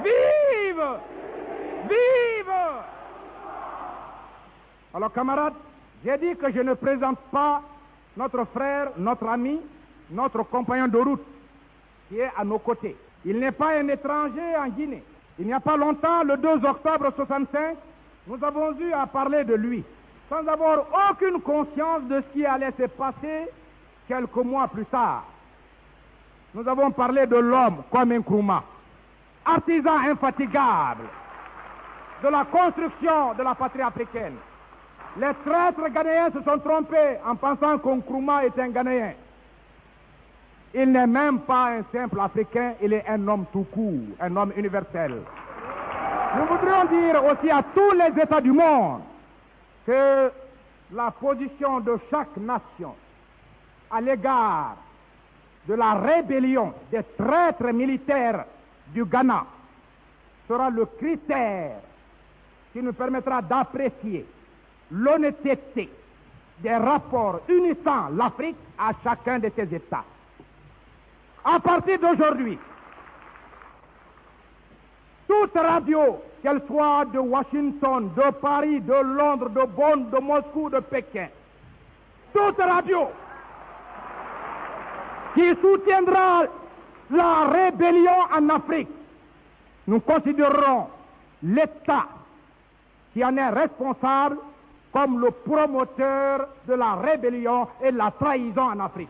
Vive! Vive! Alors, camarades, j'ai dit que je ne présente pas notre frère, notre ami, notre compagnon de route, qui est à nos côtés. Il n'est pas un étranger en Guinée. Il n'y a pas longtemps, le 2 octobre 1965, nous avons eu à parler de lui, sans avoir aucune conscience de ce qui allait se passer quelques mois plus tard. Nous avons parlé de l'homme comme Nkrumah, artisan infatigable de la construction de la patrie africaine. Les traîtres ghanéens se sont trompés en pensant qu'Nkrumah est un Ghanéen. Il n'est même pas un simple Africain, il est un homme tout court, un homme universel. Nous voudrions dire aussi à tous les États du monde que la position de chaque nation à l'égard de la rébellion des traîtres militaires du Ghana sera le critère qui nous permettra d'apprécier l'honnêteté des rapports unissant l'Afrique à chacun de ses États. À partir d'aujourd'hui, toute radio, qu'elle soit de Washington, de Paris, de Londres, de Bonn, de Moscou, de Pékin, toute radio qui soutiendra la rébellion en Afrique, nous considérerons l'État qui en est responsable comme le promoteur de la rébellion et de la trahison en Afrique.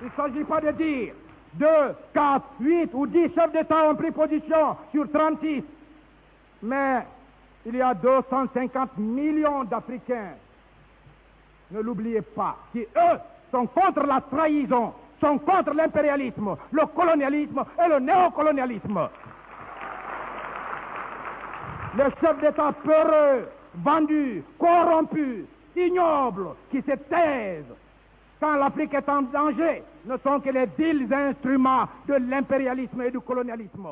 Il ne s'agit pas de dire 2, 4, 8 ou 10 chefs d'État ont pris position sur 36. Mais il y a 250 millions d'Africains, ne l'oubliez pas, qui eux sont contre la trahison, sont contre l'impérialisme, le colonialisme et le néocolonialisme. Les chefs d'État peureux, vendus, corrompus, ignobles, qui se taisent quand l'Afrique est en danger, ne sont que les vils instruments de l'impérialisme et du colonialisme.